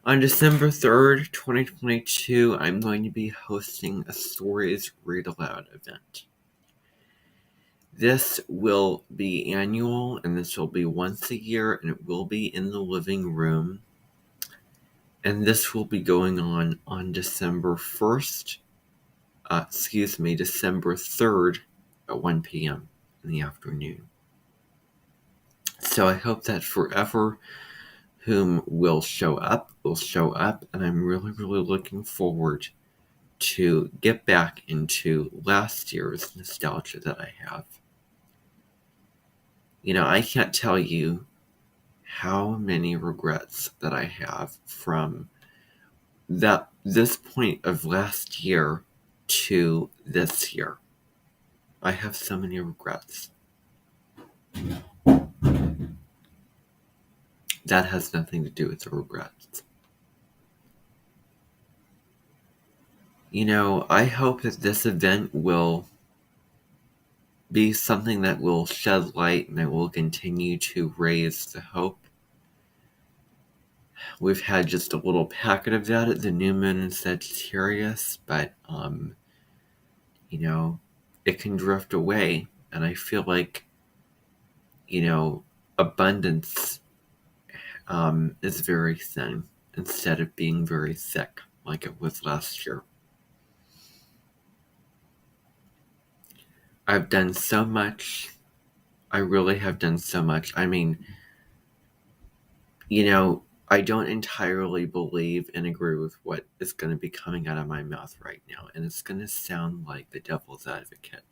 On December 3rd, 2022, I'm going to be hosting a Stories Read Aloud event. This will be annual, and this will be once a year, and it will be in the living room. And this will be going on December 3rd at 1 p.m. in the afternoon. So I hope that forever whom will show up, and I'm really, really looking forward to get back into last year's nostalgia that I have. I can't tell you how many regrets that I have from this point of last year to this year. I have so many regrets. That has nothing to do with the regrets. I hope that this event will be something that will shed light and that will continue to raise the hope. We've had just a little packet of that at the new moon in Sagittarius, but it can drift away, and I feel like abundance is very thin instead of being very thick like it was last year. I've done so much. I really have done so much. I mean, I don't entirely believe and agree with what is going to be coming out of my mouth right now, and it's going to sound like the devil's advocate,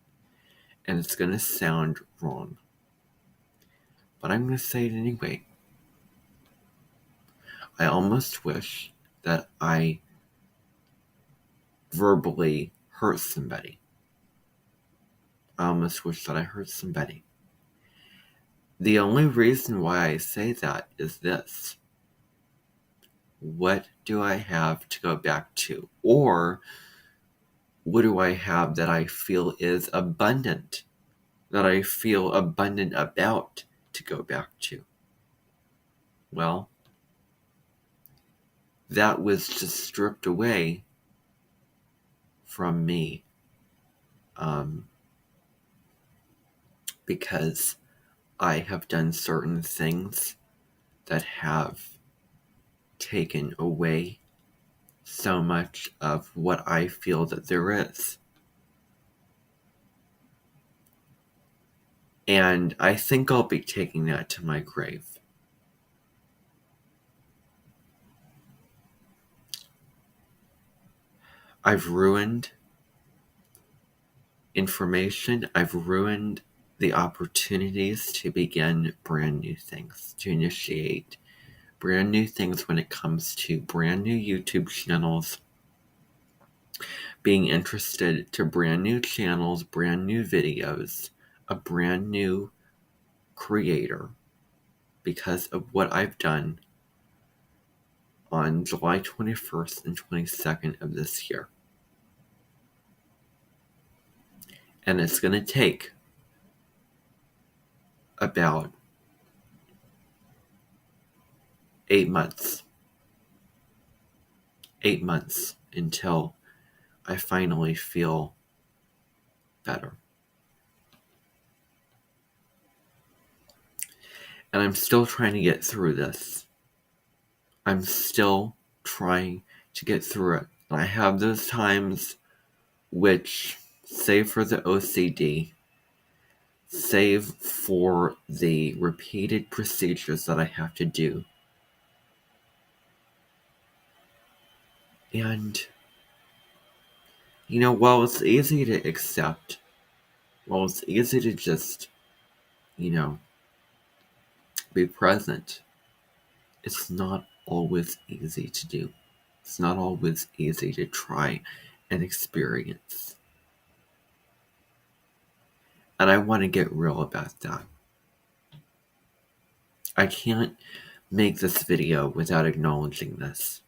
and it's going to sound wrong, but I'm going to say it anyway. I almost wish that I verbally hurt somebody. I almost wish that I hurt somebody. The only reason why I say that is this. What do I have to go back to? Or what do I have that I feel is abundant, that I feel abundant about to go back to? Well, that was just stripped away from me because I have done certain things that have taken away so much of what I feel that there is. And I think I'll be taking that to my grave. I've ruined information. I've ruined the opportunities to begin brand new things, to initiate brand new things when it comes to brand new YouTube channels, being interested to brand new channels, brand new videos, a brand new creator because of what I've done on July 21st and 22nd of this year. And it's going to take about 8 months. 8 months until I finally feel better. And I'm still trying to get through this. I'm still trying to get through it. And I have those times which, save for the OCD, save for the repeated procedures that I have to do. And, while it's easy to accept, while it's easy to just, be present, it's not always easy to do. It's not always easy to try and experience. And I want to get real about that. I can't make this video without acknowledging this.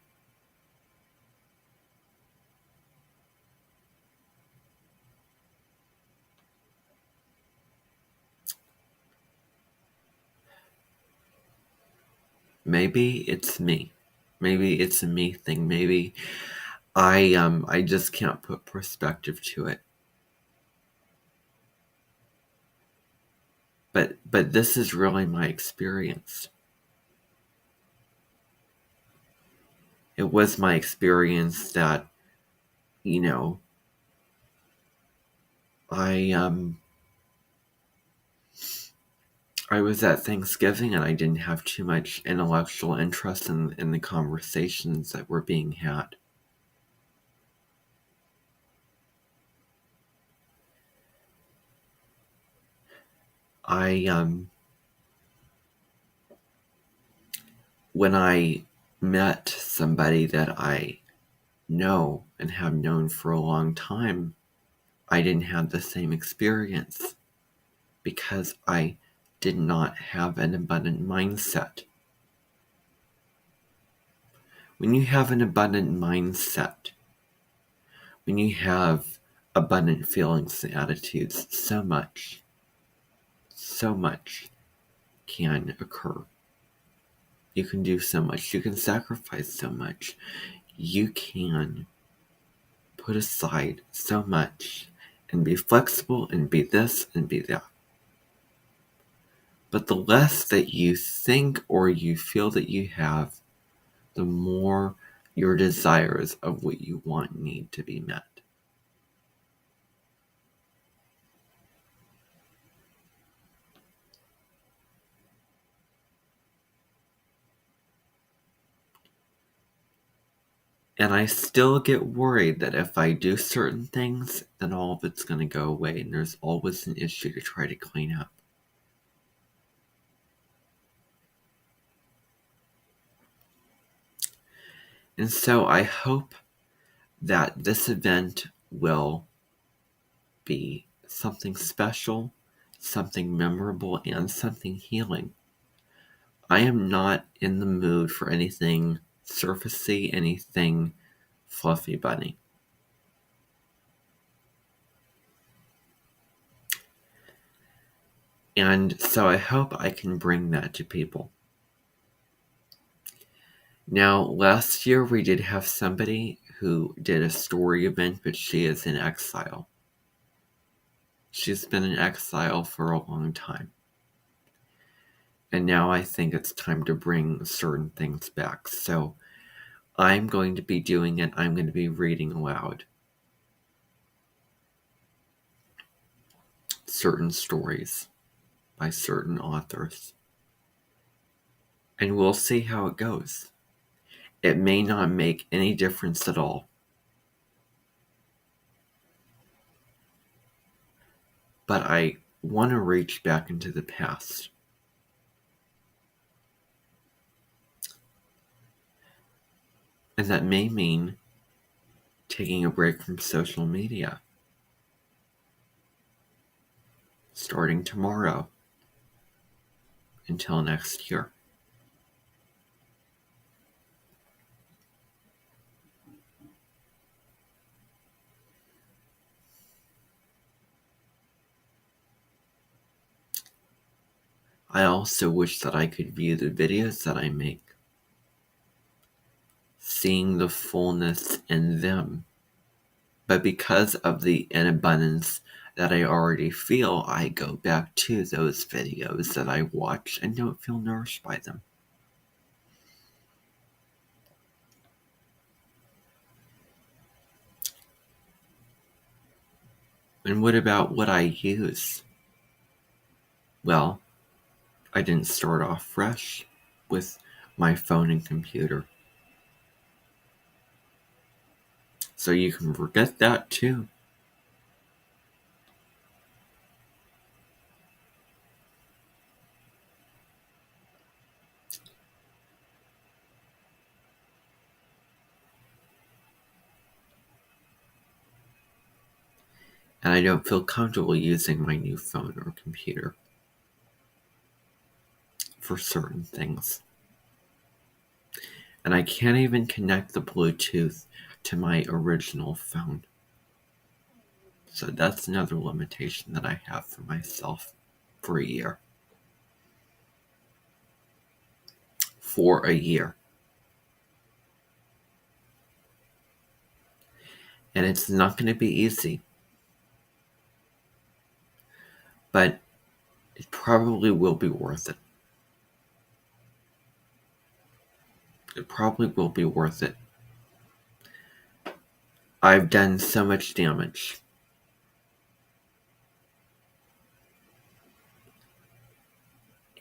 Maybe it's me. Maybe it's a me thing. Maybe I just can't put perspective to it. But this is really my experience. It was my experience that, you know, I was at Thanksgiving and I didn't have too much intellectual interest in the conversations that were being had. When I met somebody that I know and have known for a long time, I didn't have the same experience because I did not have an abundant mindset. When you have an abundant mindset, when you have abundant feelings and attitudes, so much can occur. You can do so much. You can sacrifice so much. You can put aside so much and be flexible and be this and be that. But the less that you think or you feel that you have, the more your desires of what you want need to be met. And I still get worried that if I do certain things, then all of it's going to go away, and there's always an issue to try to clean up. And so I hope that this event will be something special, something memorable, and something healing. I am not in the mood for anything surfacey, anything fluffy bunny. And so I hope I can bring that to people. Now, last year we did have somebody who did a story event, but she is in exile. She's been in exile for a long time. And now I think it's time to bring certain things back. So I'm going to be doing it. I'm going to be reading aloud certain stories by certain authors. And we'll see how it goes. It may not make any difference at all. But I want to reach back into the past. And that may mean taking a break from social media. Starting tomorrow until next year. I also wish that I could view the videos that I make, seeing the fullness in them. But because of the inabundance that I already feel, I go back to those videos that I watch and don't feel nourished by them. And what about what I use? Well, I didn't start off fresh with my phone and computer. So you can forget that too. And I don't feel comfortable using my new phone or computer for certain things. And I can't even connect the Bluetooth to my original phone. So that's another limitation that I have for myself for a year. For a year. And it's not going to be easy. But it probably will be worth it. It probably will be worth it. I've done so much damage.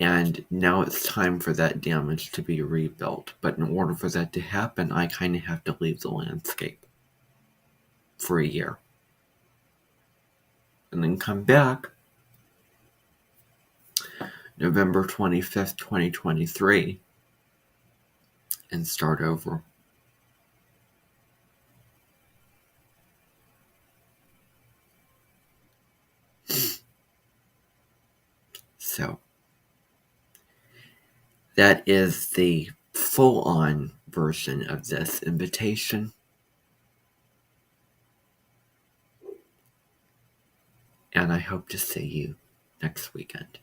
And now it's time for that damage to be rebuilt. But in order for that to happen, I kind of have to leave the landscape for a year. And then come back November 25th, 2023, and start over. So that is the full-on version of this invitation. And I hope to see you next weekend.